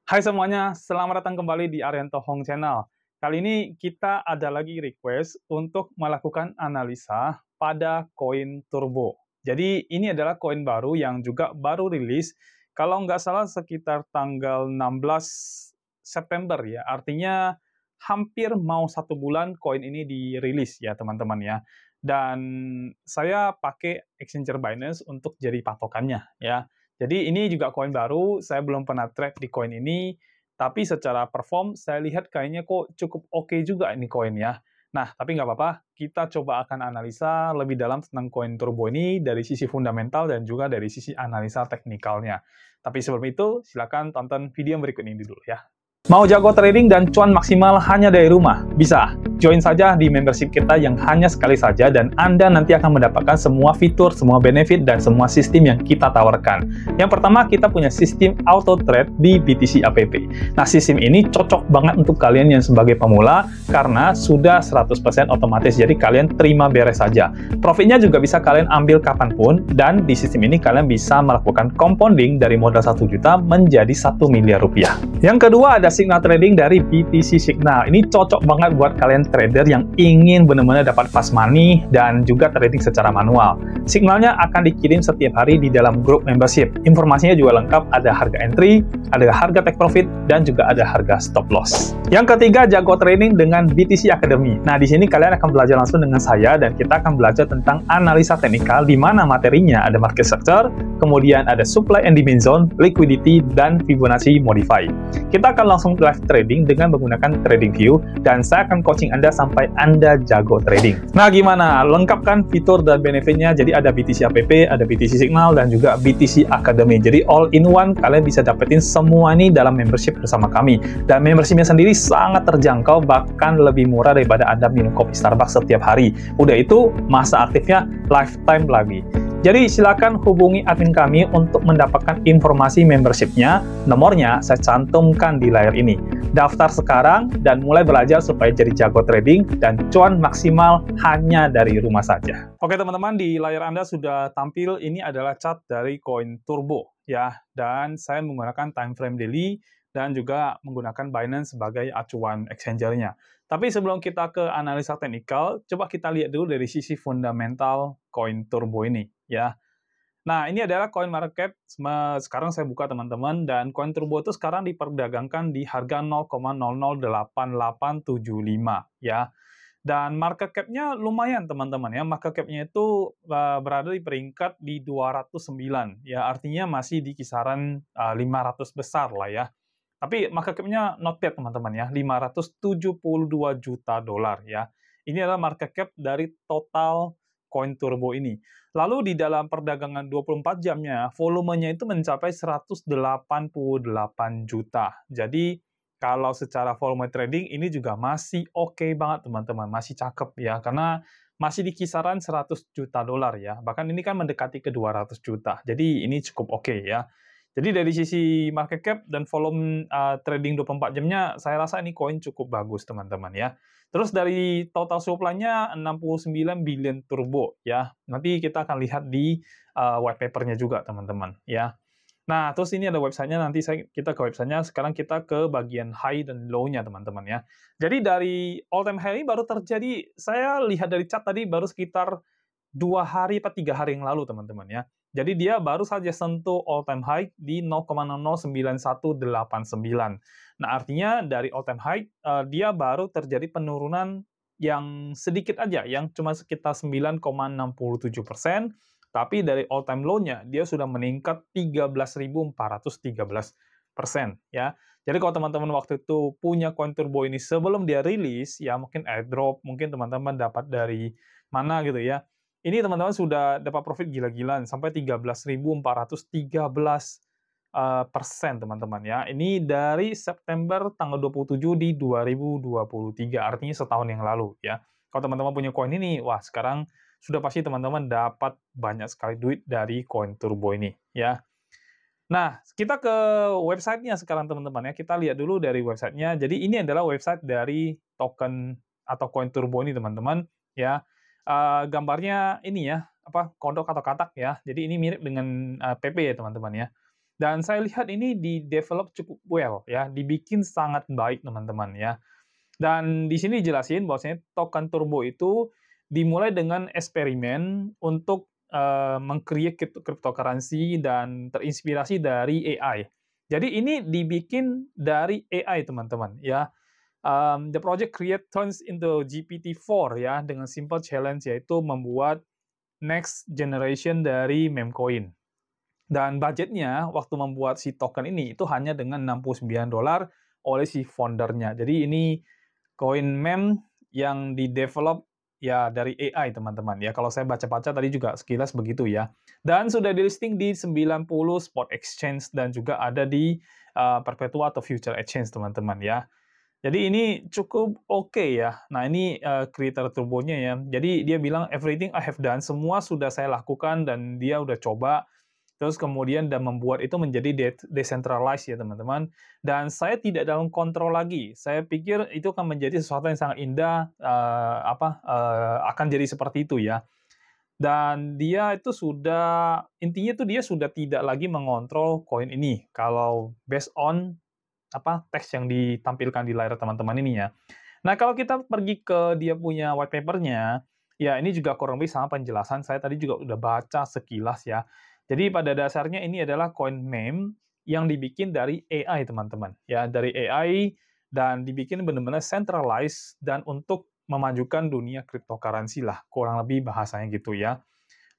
Hai semuanya, selamat datang kembali di Arianto Hong Channel. Kali ini kita ada lagi request untuk melakukan analisa pada koin Turbo. Jadi ini adalah koin baru yang juga baru rilis, kalau nggak salah sekitar tanggal 16 September ya, artinya hampir mau 1 bulan koin ini dirilis ya teman-teman ya. Dan saya pakai exchanger Binance untuk jadi patokannya ya. Jadi ini juga koin baru, saya belum pernah trade di koin ini, tapi secara perform saya lihat kayaknya kok cukup oke juga ini koin ya. Nah, tapi nggak apa-apa, kita coba akan analisa lebih dalam tentang koin Turbo ini dari sisi fundamental dan juga dari sisi analisa teknikalnya. Tapi sebelum itu, silakan tonton video yang berikut ini dulu ya. Mau jago trading dan cuan maksimal hanya dari rumah? Bisa. Join saja di membership kita yang hanya sekali saja dan Anda nanti akan mendapatkan semua fitur, semua benefit, dan semua sistem yang kita tawarkan. Yang pertama, kita punya sistem auto trade di BTC app. Nah, sistem ini cocok banget untuk kalian yang sebagai pemula karena sudah 100% otomatis, jadi kalian terima beres saja. Profitnya juga bisa kalian ambil kapanpun, dan di sistem ini kalian bisa melakukan compounding dari modal 1 juta menjadi 1 miliar rupiah. Yang kedua ada signal trading dari BTC Signal. Ini cocok banget buat kalian trader yang ingin benar-benar dapat fast money dan juga trading secara manual. Signalnya akan dikirim setiap hari di dalam grup membership. Informasinya juga lengkap, ada harga entry, ada harga take profit, dan juga ada harga stop loss. Yang ketiga, jago trading dengan BTC Academy. Nah, di sini kalian akan belajar langsung dengan saya dan kita akan belajar tentang analisa teknikal di mana materinya ada market structure, kemudian ada supply and demand zone, liquidity, dan Fibonacci modify. Kita akan langsung live trading dengan menggunakan TradingView dan saya akan coaching Anda sampai Anda jago trading. Nah, gimana? Lengkap kan fitur dan benefitnya? Jadi ada BTC app, ada BTC Signal, dan juga BTC Academy. Jadi all in one, kalian bisa dapetin semua ini dalam membership bersama kami. Dan membershipnya sendiri sangat terjangkau, bahkan lebih murah daripada Anda minum kopi Starbucks setiap hari. Udah itu, masa aktifnya lifetime lagi. Jadi silakan hubungi admin kami untuk mendapatkan informasi membershipnya. Nomornya saya cantumkan di layar ini. Daftar sekarang dan mulai belajar supaya jadi jago trading dan cuan maksimal hanya dari rumah saja. Oke teman-teman, di layar Anda sudah tampil, ini adalah chart dari koin Turbo ya. Dan saya menggunakan time frame daily dan juga menggunakan Binance sebagai acuan exchanger-nya. Tapi sebelum kita ke analisa teknikal, coba kita lihat dulu dari sisi fundamental koin Turbo ini ya. Nah, ini adalah koin market cap. Sekarang saya buka teman-teman, dan koin Turbo itu sekarang diperdagangkan di harga 0,008875 ya. Dan market cap-nya lumayan teman-teman ya. Market cap-nya itu berada di peringkat di 209 ya. Artinya masih di kisaran 500 besar lah ya. Tapi market cap-nya not bad teman-teman ya, 572 juta dolar ya. Ini adalah market cap dari total koin Turbo ini. Lalu di dalam perdagangan 24 jamnya, volumenya itu mencapai 188 juta. Jadi kalau secara volume trading ini juga masih oke banget teman-teman, masih cakep ya, karena masih di kisaran 100 juta dolar ya. Bahkan ini kan mendekati ke 200 juta. Jadi ini cukup oke ya. Jadi dari sisi market cap dan volume trading 24 jamnya, saya rasa ini koin cukup bagus, teman-teman ya. Terus dari total supply-nya 69 billion turbo ya. Nanti kita akan lihat di white paper-nya juga, teman-teman ya. Nah, terus ini ada websitenya, nanti kita ke websitenya, sekarang kita ke bagian high dan low-nya, teman-teman ya. Jadi dari all time high ini baru terjadi, saya lihat dari chart tadi baru sekitar 2 hari atau 3 hari yang lalu, teman-teman ya. Jadi dia baru saja sentuh all time high di 0,009189. Nah, artinya dari all time high, dia baru terjadi penurunan yang sedikit aja, yang cuma sekitar 9,67%, tapi dari all time low-nya, dia sudah meningkat 13.413% ya. Jadi kalau teman-teman waktu itu punya koin Turbo ini sebelum dia rilis, ya mungkin airdrop, mungkin teman-teman dapat dari mana gitu ya. Ini teman-teman sudah dapat profit gila-gilaan sampai 13.413 persen teman-teman ya. Ini dari September tanggal 27 di 2023, artinya setahun yang lalu ya. Kalau teman-teman punya koin ini, wah sekarang sudah pasti teman-teman dapat banyak sekali duit dari koin Turbo ini ya. Nah, kita ke websitenya sekarang teman-teman ya. Kita lihat dulu dari websitenya. Jadi ini adalah website dari token atau koin Turbo ini teman-teman ya. Gambarnya ini ya, kodok atau katak ya. Jadi ini mirip dengan PP ya teman-teman ya. Dan saya lihat ini di-develop cukup well ya, dibikin sangat baik teman-teman ya. Dan di sini jelasin bahwasanya token turbo itu dimulai dengan eksperimen untuk meng-create cryptocurrency dan terinspirasi dari AI. Jadi ini dibikin dari AI teman-teman ya. The project create turns into GPT-4 ya dengan simple challenge yaitu membuat next generation dari meme coin. Dan budgetnya waktu membuat si token ini itu hanya dengan $69 oleh si foundernya. Jadi ini koin meme yang di-develop ya dari AI teman-teman ya. Kalau saya baca-baca tadi juga sekilas begitu ya. Dan sudah di-listing di 90 spot exchange dan juga ada di Perpetua atau Future Exchange teman-teman ya. Jadi ini cukup oke ya. Nah ini creator turbonya ya. Jadi dia bilang everything I have done, semua sudah saya lakukan dan dia udah coba. Terus kemudian dan membuat itu menjadi decentralized ya teman-teman. Dan saya tidak dalam kontrol lagi. Saya pikir itu akan menjadi sesuatu yang sangat indah, akan jadi seperti itu ya. Dan dia itu sudah, intinya itu dia sudah tidak lagi mengontrol koin ini. Kalau based on teks yang ditampilkan di layar teman-teman ini ya. Nah, kalau kita pergi ke dia punya white paper-nya, ya ini juga kurang lebih sama penjelasan, saya tadi juga udah baca sekilas ya. Jadi pada dasarnya ini adalah coin meme yang dibikin dari AI teman-teman. Ya, dari AI dan dibikin benar-benar centralized dan untuk memajukan dunia cryptocurrency lah, kurang lebih bahasanya gitu ya.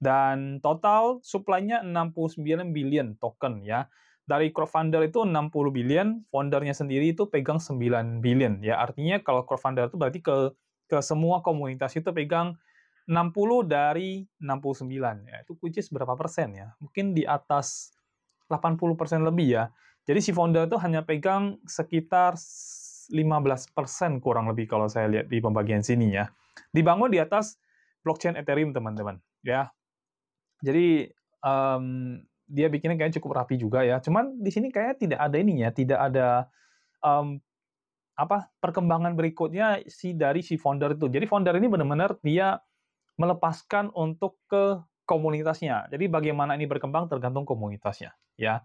Dan total supply-nya 69 billion token ya. Dari crowdfunder itu 60 billion, foundernya sendiri itu pegang 9 billion ya. Artinya kalau crowdfunder itu berarti ke semua komunitas itu pegang 60 dari 69 ya. Itu which is berapa persen ya? Mungkin di atas 80% lebih ya. Jadi si founder itu hanya pegang sekitar 15% kurang lebih kalau saya lihat di pembagian sini ya. Dibangun di atas blockchain Ethereum teman-teman ya. Jadi dia bikinnya kayaknya cukup rapi juga ya. Cuman di sini kayaknya tidak ada ininya, tidak ada mmm, perkembangan berikutnya dari si founder itu. Jadi founder ini benar-benar dia melepaskan untuk ke komunitasnya. Jadi bagaimana ini berkembang tergantung komunitasnya, ya.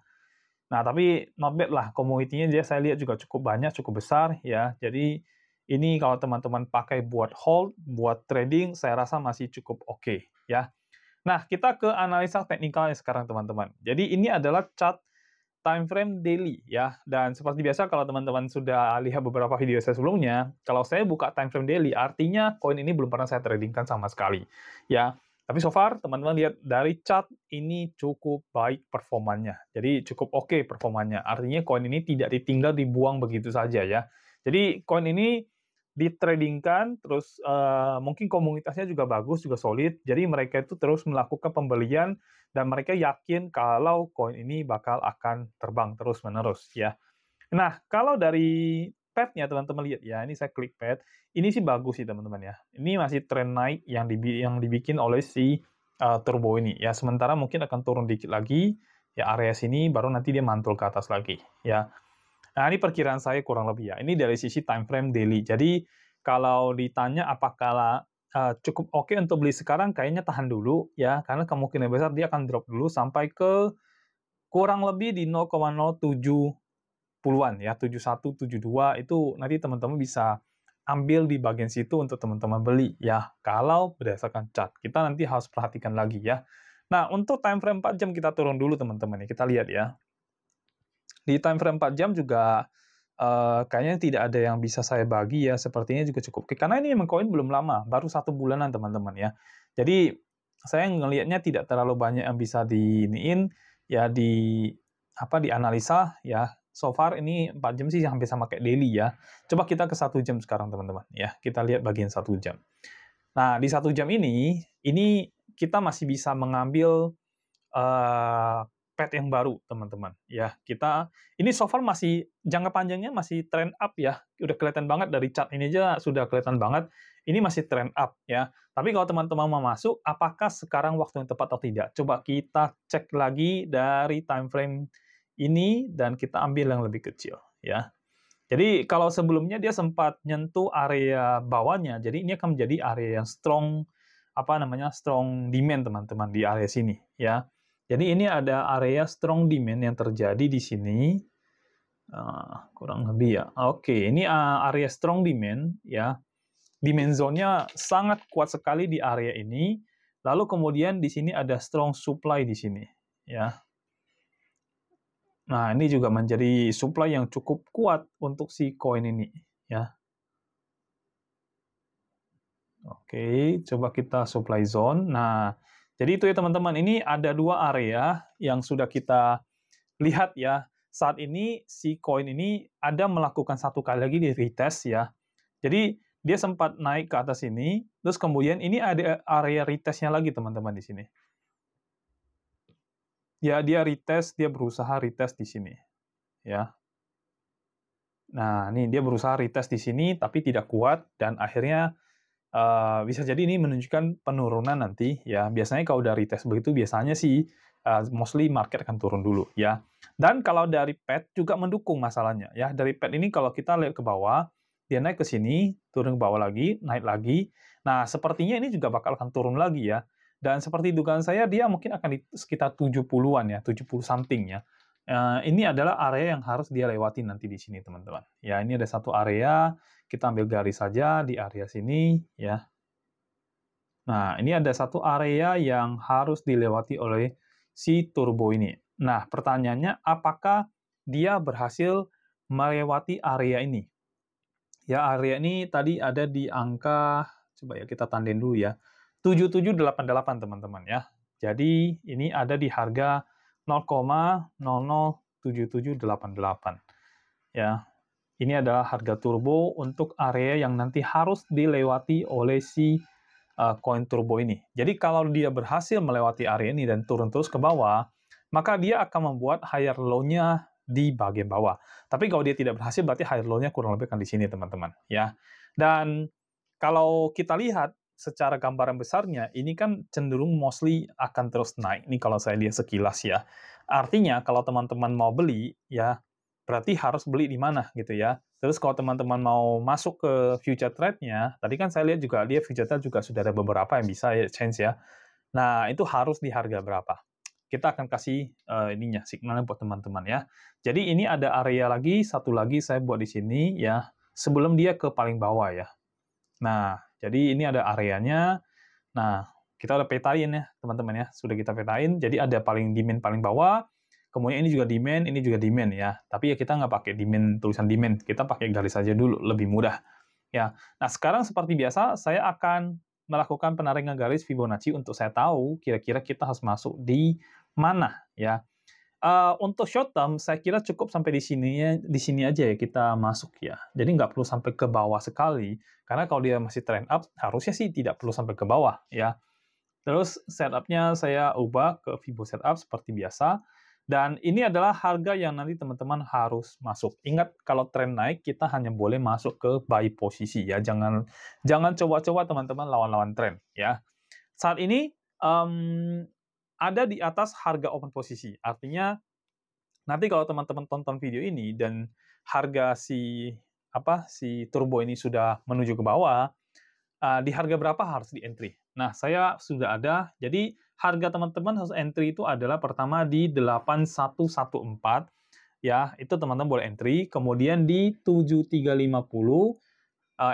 Nah, tapi not bad lah, community-nya saya lihat juga cukup banyak, cukup besar, ya. Jadi ini kalau teman-teman pakai buat hold, buat trading, saya rasa masih cukup oke, ya. Nah, kita ke analisa teknikalnya sekarang, teman-teman. Jadi ini adalah chart time frame daily ya. Dan seperti biasa kalau teman-teman sudah lihat beberapa video saya sebelumnya, kalau saya buka time frame daily artinya koin ini belum pernah saya tradingkan sama sekali ya. Tapi so far teman-teman lihat dari chart ini cukup baik performanya. Jadi cukup oke performanya. Artinya koin ini tidak ditinggal dibuang begitu saja ya. Jadi koin ini ditradingkan terus mungkin komunitasnya juga bagus, juga solid. Jadi mereka itu terus melakukan pembelian dan mereka yakin kalau koin ini bakal akan terbang terus-menerus ya. Nah, kalau dari path-nya teman-teman lihat ya, ini saya klik path, ini sih bagus sih teman-teman ya. Ini masih tren naik yang dibikin oleh si turbo ini ya. Sementara mungkin akan turun dikit lagi ya area sini baru nanti dia mantul ke atas lagi ya. Nah, ini perkiraan saya kurang lebih ya. Ini dari sisi time frame daily. Jadi kalau ditanya apakah cukup oke untuk beli sekarang, kayaknya tahan dulu ya, karena kemungkinan besar dia akan drop dulu sampai ke kurang lebih di 0,070-an ya, 71, 72 itu nanti teman-teman bisa ambil di bagian situ untuk teman-teman beli ya, kalau berdasarkan chart. Kita nanti harus perhatikan lagi ya. Nah, untuk time frame 4 jam kita turun dulu teman-teman ya, kita lihat ya. Di time frame 4 jam juga kayaknya tidak ada yang bisa saya bagi ya, sepertinya juga cukup. Karena ini memang koin belum lama, baru 1 bulanan teman-teman ya. Jadi saya ngelihatnya tidak terlalu banyak yang bisa diiniin, ya dianalisa ya. So far ini 4 jam sih hampir sama kayak daily ya. Coba kita ke 1 jam sekarang teman-teman ya. Kita lihat bagian 1 jam. Nah, di 1 jam ini kita masih bisa mengambil pet yang baru, teman-teman. Ya, kita ini so far masih jangka panjangnya masih trend up ya. Udah kelihatan banget dari chart ini aja sudah kelihatan banget. Ini masih trend up ya. Tapi kalau teman-teman mau masuk, apakah sekarang waktu yang tepat atau tidak? Coba kita cek lagi dari time frame ini dan kita ambil yang lebih kecil ya. Jadi kalau sebelumnya dia sempat nyentuh area bawahnya, jadi ini akan menjadi area yang strong strong demand teman-teman di area sini ya. Jadi ini ada area strong demand yang terjadi di sini. Kurang lebih ya. Oke, ini area strong demand ya. Demand zone-nya sangat kuat sekali di area ini. Lalu kemudian di sini ada strong supply di sini ya. Nah, ini juga menjadi supply yang cukup kuat untuk si koin ini ya. Oke, coba kita supply zone. Nah, jadi itu ya teman-teman. Ini ada dua area yang sudah kita lihat ya. Saat ini si koin ini ada melakukan satu kali lagi di retest ya. Jadi dia sempat naik ke atas ini, terus kemudian ini ada area retestnya lagi teman-teman di sini. Ya, dia retest, dia berusaha retest di sini ya. Nah, ini dia berusaha retest di sini tapi tidak kuat dan akhirnya bisa jadi ini menunjukkan penurunan nanti ya. Biasanya kalau udah retest begitu biasanya sih mostly market akan turun dulu ya. Dan kalau dari pet juga mendukung masalahnya ya. Dari pet ini kalau kita lihat ke bawah, dia naik ke sini, turun ke bawah lagi, naik lagi. Nah, sepertinya ini juga bakal akan turun lagi ya. Dan seperti dugaan saya dia mungkin akan di sekitar 70-an ya, 70 something ya. Ini adalah area yang harus dia lewati nanti di sini teman-teman. Ya, ini ada satu area, kita ambil garis saja di area sini ya. Nah, ini ada satu area yang harus dilewati oleh si turbo ini. Nah, pertanyaannya apakah dia berhasil melewati area ini? Ya, area ini tadi ada di angka, coba ya kita tandain dulu ya, 7788 teman-teman ya. Jadi ini ada di harga 0,007788 ya. Ini adalah harga turbo untuk area yang nanti harus dilewati oleh si koin turbo ini. Jadi kalau dia berhasil melewati area ini dan turun terus ke bawah, maka dia akan membuat higher low-nya di bagian bawah. Tapi kalau dia tidak berhasil, berarti higher low-nya kurang lebih akan di sini, teman-teman. Ya. Dan kalau kita lihat secara gambaran besarnya, ini kan cenderung mostly akan terus naik. Ini kalau saya lihat sekilas ya. Artinya, kalau teman-teman mau beli, ya berarti harus beli di mana gitu ya. Terus kalau teman-teman mau masuk ke future trade-nya, tadi kan saya lihat juga dia future trade juga sudah ada beberapa yang bisa ya change ya. Nah, itu harus di harga berapa? Kita akan kasih ininya signalnya buat teman-teman ya. Jadi ini ada area lagi, satu lagi saya buat di sini ya, sebelum dia ke paling bawah ya. Nah, jadi ini ada areanya. Nah, kita udah petain ya, teman-teman ya. Sudah kita petain. Jadi ada demand paling bawah, kemudian ini juga demand ya. Tapi ya kita nggak pakai demand, tulisan demand. Kita pakai garis saja dulu, lebih mudah. Ya. Nah, sekarang seperti biasa, saya akan melakukan penarikan garis Fibonacci untuk saya tahu kira-kira kita harus masuk di mana ya. Untuk short term, saya kira cukup sampai di sini aja ya kita masuk ya. Jadi nggak perlu sampai ke bawah sekali, karena kalau dia masih trend up, harusnya sih tidak perlu sampai ke bawah ya. Terus setup-nya saya ubah ke Fibo Setup seperti biasa, dan ini adalah harga yang nanti teman-teman harus masuk. Ingat, kalau tren naik, kita hanya boleh masuk ke buy posisi ya. Jangan coba-coba teman-teman lawan-lawan tren ya. Saat ini ada di atas harga open posisi. Artinya nanti kalau teman-teman tonton video ini dan harga si turbo ini sudah menuju ke bawah, di harga berapa harus di entry. Nah, saya sudah ada. Jadi harga teman-teman harus entry itu adalah pertama di 8114 ya, itu teman-teman boleh entry. Kemudian di 7350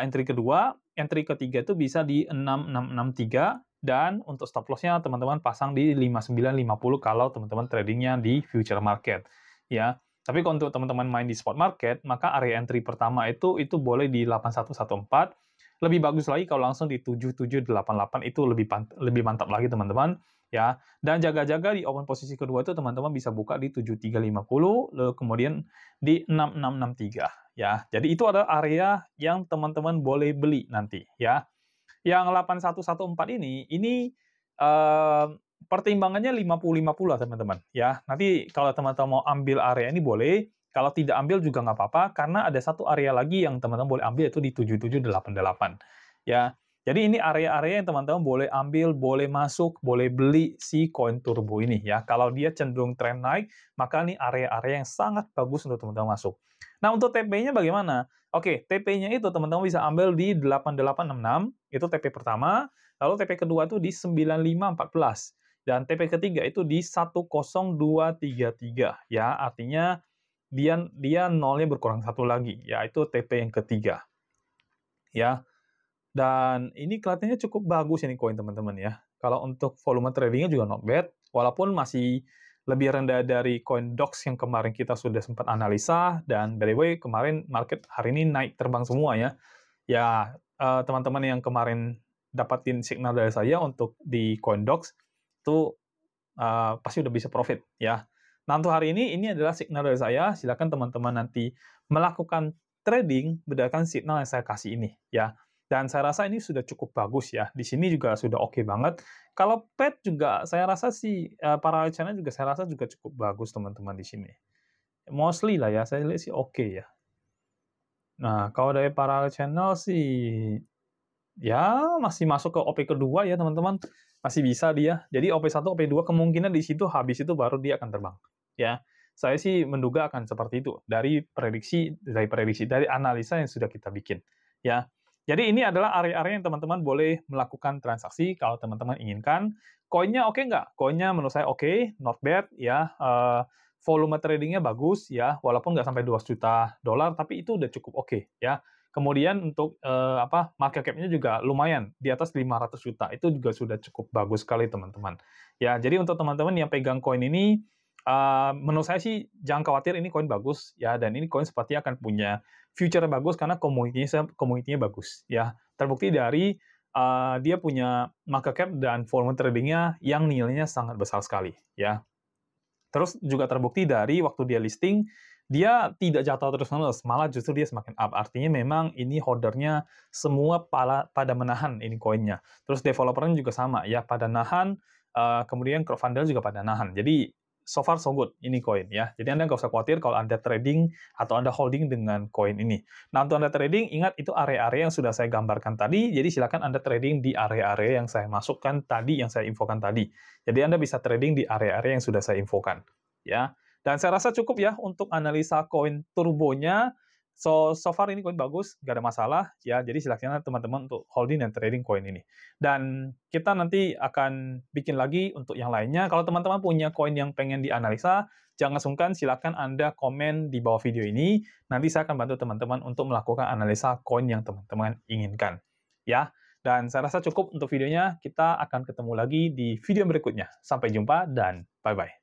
entry kedua, entry ketiga itu bisa di 6663 dan untuk stop loss-nya teman-teman pasang di 5950 kalau teman-teman tradingnya di future market ya. Tapi kalau untuk teman-teman main di spot market, maka area entry pertama itu boleh di 8114. Lebih bagus lagi kalau langsung di 7788 itu lebih mantap lagi teman-teman ya. Dan jaga-jaga di open posisi kedua itu teman-teman bisa buka di 7350 lalu kemudian di 6663 ya. Jadi itu adalah area yang teman-teman boleh beli nanti ya. Yang 8114 ini pertimbangannya 50-50 lah teman-teman ya. Nanti kalau teman-teman mau ambil area ini boleh, kalau tidak ambil juga nggak apa-apa, karena ada satu area lagi yang teman-teman boleh ambil, yaitu di 7788. Ya, jadi ini area-area yang teman-teman boleh ambil, boleh masuk, boleh beli si koin turbo ini. Ya, kalau dia cenderung tren naik, maka ini area-area yang sangat bagus untuk teman-teman masuk. Nah, untuk TP-nya bagaimana? Oke, TP-nya itu teman-teman bisa ambil di 8866, itu TP pertama, lalu TP kedua itu di 9514. Dan TP ketiga itu di 10233 ya, artinya dia nolnya berkurang satu lagi, yaitu TP yang ketiga. Ya, dan ini kelihatannya cukup bagus ini koin teman-teman ya. Kalau untuk volume tradingnya juga not bad, walaupun masih lebih rendah dari koin DOX yang kemarin kita sudah sempat analisa, dan by the way kemarin market hari ini naik terbang semua ya. Ya, teman-teman yang kemarin dapatin signal dari saya untuk di koin DOX, itu pasti udah bisa profit ya. Nah, untuk hari ini adalah signal dari saya, silakan teman-teman nanti melakukan trading berdasarkan signal yang saya kasih ini ya. Dan saya rasa ini sudah cukup bagus ya. Di sini juga sudah oke banget. Kalau pet juga saya rasa sih parallel channel juga saya rasa juga cukup bagus teman-teman di sini. Mostly lah ya, saya lihat sih oke ya. Nah, kalau dari parallel channel sih ya masih masuk ke OP kedua ya teman-teman, masih bisa dia. Jadi OP1, OP2 kemungkinan di situ habis itu baru dia akan terbang. Ya, saya sih menduga akan seperti itu dari dari analisa yang sudah kita bikin. Ya, jadi ini adalah area-area yang teman-teman boleh melakukan transaksi kalau teman-teman inginkan. Koinnya oke nggak? Koinnya menurut saya oke, not bad ya. Volume tradingnya bagus ya, walaupun nggak sampai 2 juta dolar, tapi itu udah cukup oke ya. Kemudian untuk market cap-nya juga lumayan di atas 500 juta. Itu juga sudah cukup bagus sekali teman-teman. Ya, jadi untuk teman-teman yang pegang koin ini menurut saya sih jangan khawatir, ini koin bagus ya, dan ini koin seperti akan punya future bagus karena komunitinya bagus ya. Terbukti dari dia punya market cap dan volume trading-nya yang nilainya sangat besar sekali ya. Terus juga terbukti dari waktu dia listing, dia tidak jatuh terus-menerus, malah justru dia semakin up. Artinya memang ini holdernya semua pada menahan ini koinnya. Terus developernya juga sama, ya pada nahan, kemudian crowdfunder juga pada nahan. Jadi so far so good ini koin ya. Jadi Anda nggak usah khawatir kalau Anda trading atau Anda holding dengan koin ini. Nah, untuk Anda trading, ingat itu area-area yang sudah saya gambarkan tadi, jadi silakan Anda trading di area-area yang saya masukkan tadi, yang saya infokan tadi. Jadi Anda bisa trading di area-area yang sudah saya infokan. Ya, dan saya rasa cukup ya untuk analisa koin turbonya. So far ini koin bagus, nggak ada masalah ya. Jadi silakan teman-teman untuk holding dan trading koin ini. Dan kita nanti akan bikin lagi untuk yang lainnya. Kalau teman-teman punya koin yang pengen dianalisa, jangan sungkan, silakan Anda komen di bawah video ini. Nanti saya akan bantu teman-teman untuk melakukan analisa koin yang teman-teman inginkan. Ya, dan saya rasa cukup untuk videonya. Kita akan ketemu lagi di video berikutnya. Sampai jumpa dan bye-bye.